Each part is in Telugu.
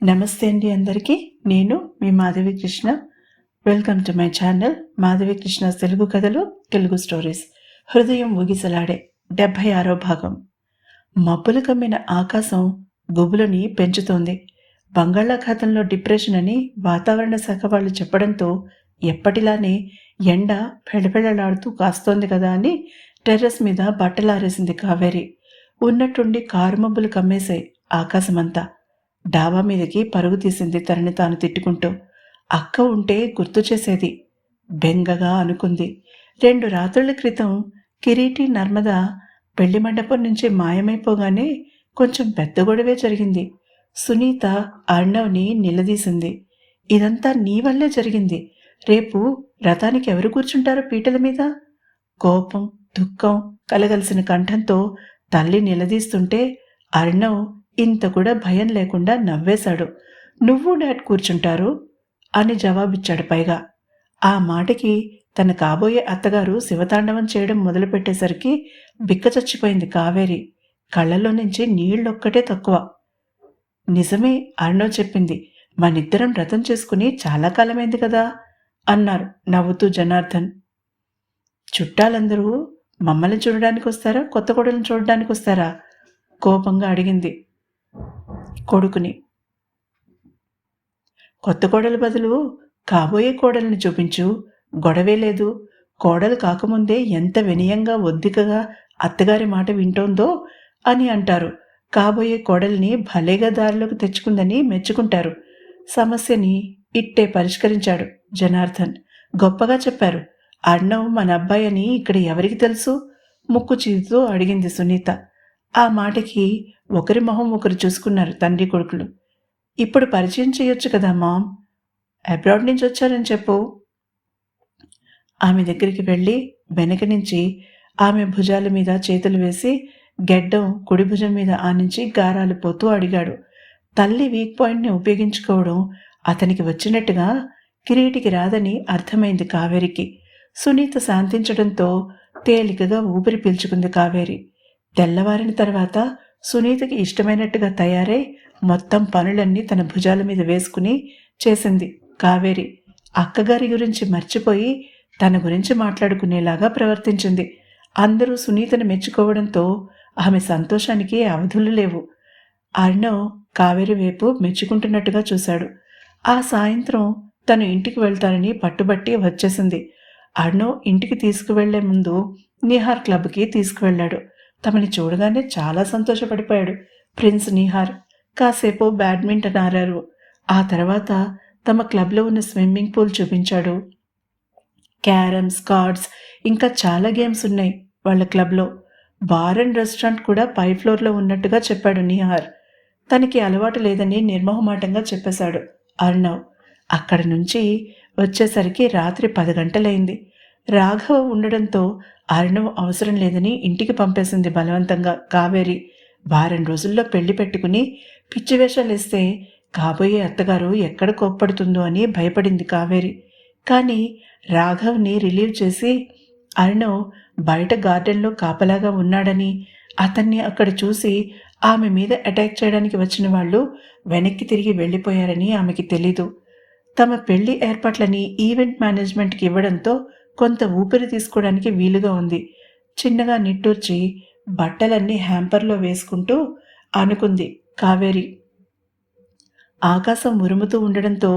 నమస్తే అండి అందరికీ. నేను మీ Madhavi Krishna. Welcome to my channel Madhavi Krishna Telugu కథలు, తెలుగు స్టోరీస్. హృదయం ఊగిసలాడే 76వ భాగం. మబ్బులు కమ్మిన ఆకాశం గుబులని పెంచుతోంది. బంగాళాఖాతంలో డిప్రెషన్ అని వాతావరణ శాఖ వాళ్ళు చెప్పడంతో ఎప్పటిలానే ఎండ పెళపెళలాడుతూ కాస్తోంది కదా అని టెర్రస్ మీద బట్టలారేసింది కావేరి. ఉన్నట్టుండి కారు మబ్బులు కమ్మేశాయి ఆకాశమంతా. డాబా మీదకి పరుగు తీసింది తనని తాను తిట్టుకుంటూ. అక్క ఉంటే గుర్తు చేసేది బెంగగా అనుకుంది. 2 రాత్రుల క్రితం కిరీటి నర్మద పెళ్లి మండపం నుంచి మాయమైపోగానే కొంచెం పెద్ద గొడవే జరిగింది. సునీత అర్ణవ్ని నిలదీసింది. ఇదంతా నీ వల్లే జరిగింది. రేపు రథానికి ఎవరు కూర్చుంటారో పీటల మీద? కోపం, దుఃఖం కలగలిసిన కంఠంతో తల్లి నిలదీస్తుంటే అర్ణవ్ ఇంత కూడా భయం లేకుండా నవ్వేశాడు. నువ్వు డాడ్ కూర్చుంటారు అని జవాబిచ్చాడు. పైగా ఆ మాటకి తన కాబోయే అత్తగారు శివతాండవం చేయడం మొదలుపెట్టేసరికి బిక్కచచ్చిపోయింది కావేరి. కళ్ళల్లో నుంచి నీళ్ళొక్కటే తక్కువ. నిజమే అర్ణవ్ చెప్పింది. మనిద్దరం వ్రతం చేసుకుని చాలా కాలమైంది కదా అన్నారు నవ్వుతూ జనార్దన్. చుట్టాలందరూ మమ్మల్ని చూడడానికి వస్తారా, కొత్త కోడలను చూడడానికి వస్తారా? కోపంగా అడిగింది కొడుకుని. కొత్త కోడలు బదులు కాబోయే కోడల్ని చూపించు, గొడవే లేదు. కోడలు కాకముందే ఎంత వినయంగా ఒద్దికగా అత్తగారి మాట వింటోందో అని అంటారు. కాబోయే కోడల్ని భలేగా దారిలోకి తెచ్చుకుందని మెచ్చుకుంటారు. సమస్యని ఇట్టే పరిష్కరించాడు జనార్దన్. గొప్పగా చెప్పారు. అర్ణవ్ మన అబ్బాయి అని ఇక్కడ ఎవరికి తెలుసు? ముక్కు చీదుతూ అడిగింది సునీత. ఆ మాటకి ఒకరి మొహం ఒకరు చూసుకున్నారు తండ్రి కొడుకులు. ఇప్పుడు పరిచయం చేయొచ్చు కదా మామ్, అబ్రాడ్ నుంచి వచ్చారని చెప్పు. ఆమె దగ్గరికి వెళ్ళి వెనక నుంచి ఆమె భుజాల మీద చేతులు వేసి గెడ్డం కుడి భుజం మీద ఆనించి గారాలు పోతూ అడిగాడు. తల్లి వీక్ పాయింట్ని ఉపయోగించుకోవడం అతనికి వచ్చినట్టుగా కిరీటికి రాదని అర్థమైంది కావేరికి. సునీత శాంతించడంతో తేలికగా ఊపిరి పీల్చుకుంది కావేరి. తెల్లవారిన తర్వాత సునీతకి ఇష్టమైనట్టుగా తయారై మొత్తం పనులన్నీ తన భుజాల మీద వేసుకుని చేసింది కావేరి. అక్కగారి గురించి మర్చిపోయి తన గురించి మాట్లాడుకునేలాగా ప్రవర్తించింది. అందరూ సునీతను మెచ్చుకోవడంతో ఆమె సంతోషానికి అవధులు లేవు. అర్ణవ్ కావేరి వైపు మెచ్చుకుంటున్నట్టుగా చూశాడు. ఆ సాయంత్రం తను ఇంటికి వెళ్తానని పట్టుబట్టి వచ్చేసింది. అర్ణవ్ ఇంటికి తీసుకువెళ్లే ముందు నిహార్ క్లబ్కి తీసుకువెళ్ళాడు. తమని చూడగానే చాలా సంతోషపడిపోయాడు ప్రిన్స్ నిహార్. కాసేపు బ్యాడ్మింటన్ ఆడారు. ఆ తర్వాత తమ క్లబ్లో ఉన్న స్విమ్మింగ్ పూల్ చూపించాడు. క్యారమ్స్, కార్డ్స్ ఇంకా చాలా గేమ్స్ ఉన్నాయి వాళ్ళ క్లబ్లో. బార్ అండ్ రెస్టారెంట్ కూడా పై ఫ్లోర్లో ఉన్నట్టుగా చెప్పాడు నిహార్. తనకి అలవాటు లేదని నిర్మోహమాటంగా చెప్పేశాడు అర్ణవ్. అక్కడి నుంచి వచ్చేసరికి రాత్రి 10 గంటలైంది. రాఘవ ఉండడంతో అర్ణవ్ అవసరం లేదని ఇంటికి పంపేసింది బలవంతంగా కావేరి. వారం రోజుల్లో పెళ్లి పెట్టుకుని పిచ్చి వేషాలేస్తే కాబోయే అత్తగారు ఎక్కడ కోప్పడుతుందో అని భయపడింది కావేరి. కానీ రాఘవ్ని రిలీవ్ చేసి అర్ణవ్ బయట గార్డెన్లో కాపలాగా ఉన్నాడని, అతన్ని అక్కడ చూసి ఆమె మీద అటాక్ చేయడానికి వచ్చిన వాళ్ళు వెనక్కి తిరిగి వెళ్ళిపోయారని ఆమెకి తెలీదు. తమ పెళ్లి ఏర్పాట్లని ఈవెంట్ మేనేజ్మెంట్కి ఇవ్వడంతో కొంత ఊపిరి తీసుకోవడానికి వీలుగా ఉంది. చిన్నగా నిట్టూర్చి బట్టలన్నీ హ్యాంపర్లో వేసుకుంటూ అనుకుంది కావేరి. ఆకాశం ఉరుముతూ ఉండడంతో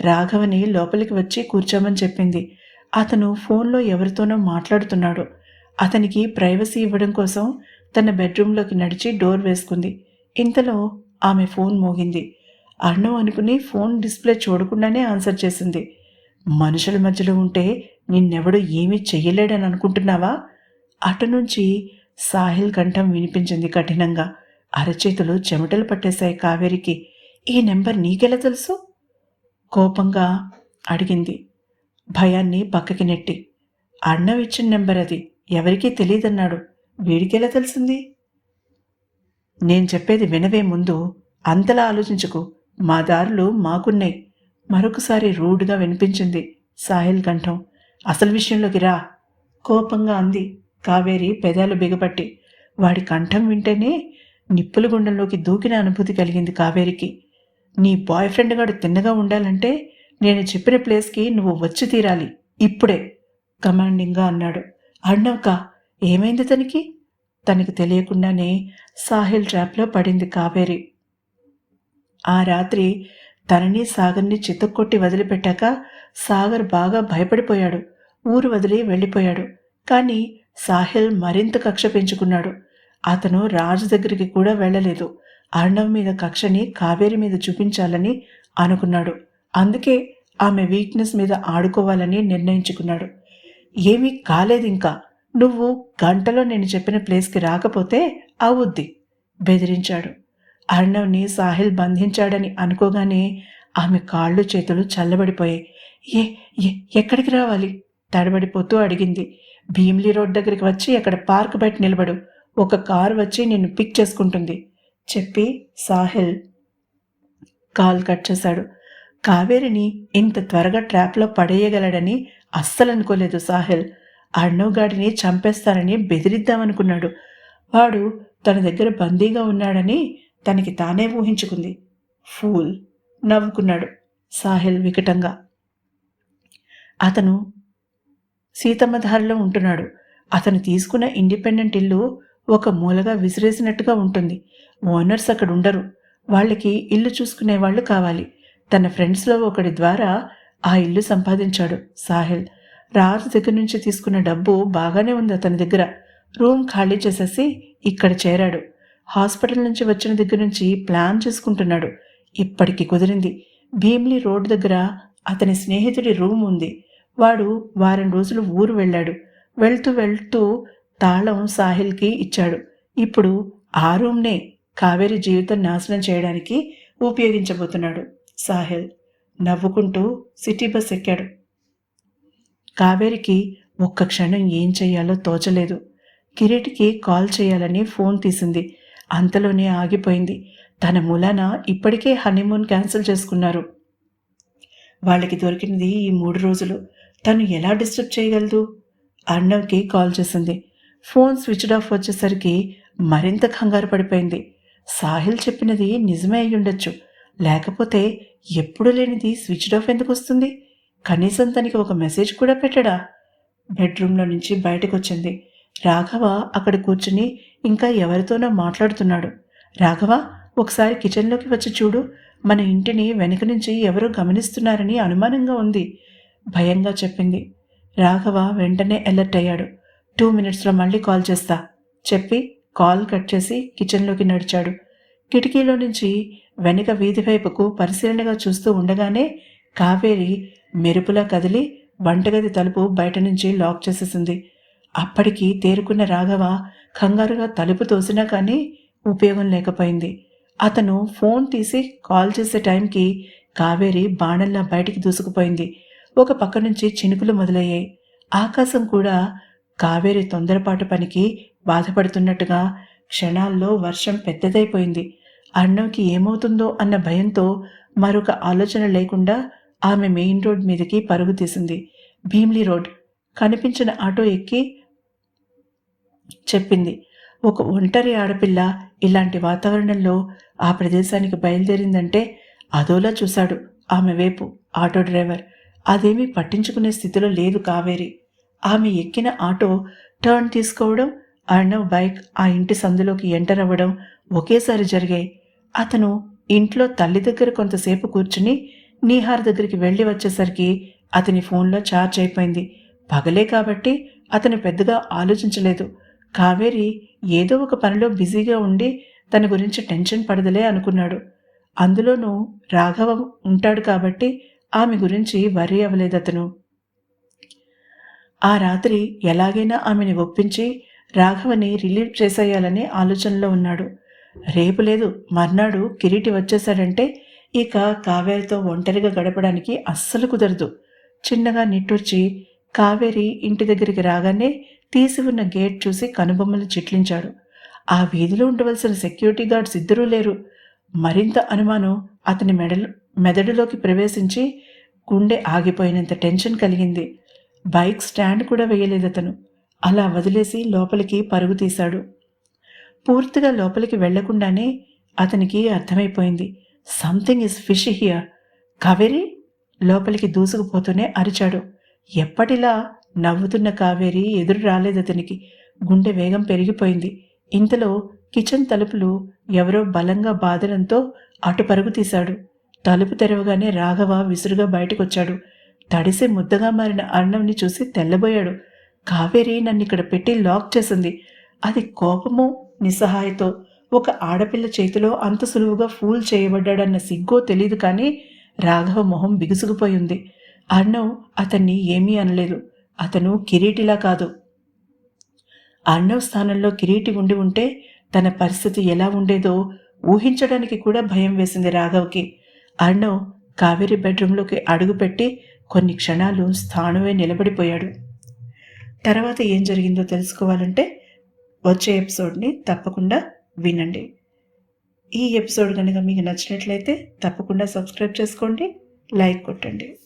రాఘవని లోపలికి వచ్చి కూర్చోమని చెప్పింది. అతను ఫోన్లో ఎవరితోనో మాట్లాడుతున్నాడు. అతనికి ప్రైవసీ ఇవ్వడం కోసం తన బెడ్రూమ్లోకి నడిచి డోర్ వేసుకుంది. ఇంతలో ఆమె ఫోన్ మోగింది. అర్ణవ్ అనుకుని ఫోన్ డిస్ప్లే చూడకుండానే ఆన్సర్ చేసింది. మనుషుల మధ్యలో ఉంటే నిన్నెవడు ఏమీ చెయ్యలేడని అనుకుంటున్నావా? అటు నుంచి సాహిల్ కంఠం వినిపించింది కఠినంగా. అరచేతులు చెమటలు పట్టేశాయి కావేరికి. ఈ నెంబర్ నీకెలా తెలుసు? కోపంగా అడిగింది భయాన్ని పక్కకి నెట్టి. అర్ణవ్ ఇచ్చిన నెంబర్ అది, ఎవరికీ తెలియదన్నాడు. వీడికెలా తెలిసింది? నేను చెప్పేది వినవే ముందు. అంతలా ఆలోచించుకు. మా దారులు మాకున్నాయి. మరొకసారి రూడ్గా వినిపించింది సాహిల్ కంఠం. అసలు విషయంలోకి రా, కోపంగా అంది కావేరి పెదాలు బిగపట్టి. వాడి కంఠం వింటేనే నిప్పుల గుండంలోకి దూకిన అనుభూతి కలిగింది కావేరికి. నీ బాయ్ ఫ్రెండ్ గాడు తిన్నగా ఉండాలంటే నేను చెప్పిన ప్లేస్కి నువ్వు వచ్చి తీరాలి ఇప్పుడే కమాండింగ్గా అన్నాడు. అర్ణవ్క ఏమైంది తనకి తెలియకుండానే సాహిల్ ట్రాప్లో పడింది కావేరి. ఆ రాత్రి తనని సాగర్ని చితక్కొట్టి వదిలిపెట్టాక సాగర్ బాగా భయపడిపోయాడు. ఊరు వదిలి వెళ్ళిపోయాడు. కానీ సాహిల్ మరింత కక్ష పెంచుకున్నాడు. అతను రాజు దగ్గరికి కూడా వెళ్ళలేదు. అర్ణవ్ మీద కక్షని కావేరి మీద చూపించాలని అనుకున్నాడు. అందుకే ఆమె వీక్నెస్ మీద ఆడుకోవాలని నిర్ణయించుకున్నాడు. ఏమీ కాలేదింకా, నువ్వు గంటలో నేను చెప్పిన ప్లేస్కి రాకపోతే అవుద్ది బెదిరించాడు. అర్ణవ్ని సాహిల్ బంధించాడని అనుకోగానే ఆమె కాళ్ళు చేతులు చల్లబడిపోయాయి. ఏ ఎక్కడికి రావాలి తడబడిపోతూ అడిగింది. భీమ్లీ రోడ్ దగ్గరికి వచ్చి అక్కడ పార్క్ బయట నిలబడు, ఒక కారు వచ్చి నిన్ను పిక్ చేసుకుంటుంది చెప్పి సాహిల్ కాల్ కట్ చేశాడు. కావేరిని ఇంత త్వరగా ట్రాప్లో పడేయగలడని అస్సలు అనుకోలేదు సాహిల్. అర్ణవ్ గాడిని చంపేస్తానని బెదిరిద్దామనుకున్నాడు. వాడు తన దగ్గర బందీగా ఉన్నాడని తనకి తానే ఊహించుకుంది. ఫూల్ నవ్వుకున్నాడు సాహిల్ వికటంగా. అతను సీతమ్మధారిలో ఉంటున్నాడు. అతను తీసుకున్న ఇండిపెండెంట్ ఇల్లు ఒక మూలగా విసిరేసినట్టుగా ఉంటుంది. ఓనర్స్ అక్కడ ఉండరు. వాళ్ళకి ఇల్లు చూసుకునే వాళ్ళు కావాలి. తన ఫ్రెండ్స్లో ఒకడి ద్వారా ఆ ఇల్లు సంపాదించాడు సాహిల్. రాజు దగ్గర నుంచి తీసుకున్న డబ్బు బాగానే ఉంది అతని దగ్గర. రూమ్ ఖాళీ చేసేసి ఇక్కడ చేరాడు. హాస్పిటల్ నుంచి వచ్చిన దగ్గర నుంచి ప్లాన్ చేసుకుంటున్నాడు. ఇప్పటికి కుదిరింది. భీమ్లీ రోడ్ దగ్గర అతని స్నేహితుడి రూమ్ ఉంది. వాడు వారం రోజులు ఊరు వెళ్ళాడు. వెళ్తూ తాళం సాహిల్కి ఇచ్చాడు. ఇప్పుడు ఆ రూమ్నే కావేరి జీవితం నాశనం చేయడానికి ఉపయోగించబోతున్నాడు సాహిల్. నవ్వుకుంటూ సిటీ బస్ ఎక్కాడు. కావేరికి ఒక్క క్షణం ఏం చెయ్యాలో తోచలేదు. కిరీటికి కాల్ చేయాలని ఫోన్ తీసింది. అంతలోనే ఆగిపోయింది. తన మూలాన ఇప్పటికే హనీమూన్ క్యాన్సిల్ చేసుకున్నారు. వాళ్ళకి దొరికినది ఈ 3 రోజులు. తను ఎలా డిస్టర్బ్ చేయగలదు? అర్ణవ్కి కాల్ చేసింది. ఫోన్ స్విచ్డ్ ఆఫ్ వచ్చేసరికి మరింత కంగారు పడిపోయింది. సాహిల్ చెప్పినది నిజమే అయ్యుండొచ్చు. లేకపోతే ఎప్పుడు లేనిది స్విచ్డ్ ఆఫ్ ఎందుకు వస్తుంది? కనీసం తనకి ఒక మెసేజ్ కూడా పెట్టడా? బెడ్రూమ్లో నుంచి బయటకు వచ్చింది. రాఘవ అక్కడ కూర్చుని ఇంకా ఎవరితోనో మాట్లాడుతున్నాడు. రాఘవ, ఒకసారి కిచెన్లోకి వచ్చి చూడు. మన ఇంటిని వెనక నుంచి ఎవరో గమనిస్తున్నారని అనుమానంగా ఉంది భయంగా చెప్పింది. రాఘవ వెంటనే అలర్ట్ అయ్యాడు. 2 minutesలో మళ్ళీ కాల్ చేస్తా చెప్పి కాల్ కట్ చేసి కిచెన్లోకి నడిచాడు. కిటికీలో నుంచి వెనుక వీధి వైపుకు పరిశీలనగా చూస్తూ ఉండగానే కావేరి మెరుపులా కదిలి వంటగది తలుపు బయట నుంచి లాక్ చేసేసింది. అప్పటికి తేరుకున్న రాఘవ కంగారుగా తలుపు తోసినా కానీ ఉపయోగం లేకపోయింది. అతను ఫోన్ తీసి కాల్ చేసే టైంకి కావేరి బాణంలా బయటికి దూసుకుపోయింది. ఒక పక్క నుంచి చినుకులు మొదలయ్యాయి. ఆకాశం కూడా కావేరి తొందరపాటు పనికి బాధపడుతున్నట్టుగా క్షణాల్లో వర్షం పెద్దదైపోయింది. అర్ణవ్కి ఏమవుతుందో అన్న భయంతో మరొక ఆలోచన లేకుండా ఆమె మెయిన్ రోడ్ మీదకి పరుగు తీసింది. భీమ్లీ రోడ్ కనిపించిన ఆటో ఎక్కి చెప్పింది. ఒక ఒంటరి ఆడపిల్ల ఇలాంటి వాతావరణంలో ఆ ప్రదేశానికి బయలుదేరిందంటే అదోలా చూశాడు ఆమె వైపు ఆటో డ్రైవర్. అదేమీ పట్టించుకునే స్థితిలో లేదు కావేరి. ఆమె ఎక్కిన ఆటో టర్న్ తీసుకోవడం, అర్ణవ్ బైక్ ఆ ఇంటి సందులోకి ఎంటర్ అవ్వడం ఒకేసారి జరిగాయి. అతను ఇంట్లో తల్లి దగ్గర కొంతసేపు కూర్చుని నీహార్ దగ్గరికి వెళ్ళి వచ్చేసరికి అతని ఫోన్లో ఛార్జ్ అయిపోయింది. పగలే కాబట్టి అతను పెద్దగా ఆలోచించలేదు. కావేరి ఏదో ఒక పనిలో బిజీగా ఉండి తన గురించి టెన్షన్ పడదలే అనుకున్నాడు. అందులోనూ రాఘవ ఉంటాడు కాబట్టి ఆమె గురించి వర్రీ అవ్వలేదు అతను. ఆ రాత్రి ఎలాగైనా ఆమెని ఒప్పించి రాఘవని రిలీవ్ చేసేయాలనే ఆలోచనలో ఉన్నాడు. రేపు లేదు మర్నాడు కిరీటి వచ్చేశాడంటే ఇక కావేరితో ఒంటరిగా గడపడానికి అస్సలు కుదరదు. చిన్నగా నిట్టూర్చి కావేరి ఇంటి దగ్గరికి రాగానే తీసి ఉన్న గేట్ చూసి కనుబొమ్మలు చిట్లించాడు. ఆ వీధిలో ఉండవలసిన సెక్యూరిటీ గార్డ్స్ ఇద్దరూ లేరు. మరింత అనుమానం అతని మెదడులోకి ప్రవేశించి గుండె ఆగిపోయినంత టెన్షన్ కలిగింది. బైక్ స్టాండ్ కూడా వేయలేదు అతను. అలా వదిలేసి లోపలికి పరుగు తీశాడు. పూర్తిగా లోపలికి వెళ్లకుండానే అతనికి అర్థమైపోయింది something is fish here. Kaveri లోపలికి దూసుకుపోతూనే అరిచాడు. ఎప్పటిలా నవ్వుతున్న కావేరి ఎదురు రాలేదతనికి. గుండె వేగం పెరిగిపోయింది. ఇంతలో కిచెన్ తలుపులు ఎవరో బలంగా బాదడంతో అటు పరుగు తీశాడు. తలుపు తెరవగానే రాఘవ విసురుగా బయటకొచ్చాడు. తడిసి ముద్దగా మారిన అర్ణవ్ని చూసి తెల్లబోయాడు. కావేరి నన్నిక్కడ పెట్టి లాక్ చేసింది. అది కోపమో నిస్సహాయతో ఒక ఆడపిల్ల చేతిలో అంత సులువుగా ఫూల్ చేయబడ్డాడన్న సిగ్గో తెలీదు కానీ రాఘవ మొహం బిగుసుకుపోయింది. అర్ణవ్ అతన్ని ఏమీ అనలేదు. అతను కిరీటిలా కాదు. అర్ణవ్ స్థానంలో కిరీటి ఉండి ఉంటే తన పరిస్థితి ఎలా ఉండేదో ఊహించడానికి కూడా భయం వేసింది రాఘవ్కి. అర్ణవ్ కావేరి బెడ్రూంలోకి అడుగుపెట్టి కొన్ని క్షణాలు స్థానువే నిలబడిపోయాడు. తర్వాత ఏం జరిగిందో తెలుసుకోవాలంటే వచ్చే ఎపిసోడ్ని తప్పకుండా వినండి. ఈ ఎపిసోడ్ కనుక మీకు నచ్చినట్లయితే తప్పకుండా సబ్స్క్రైబ్ చేసుకోండి, లైక్ కొట్టండి.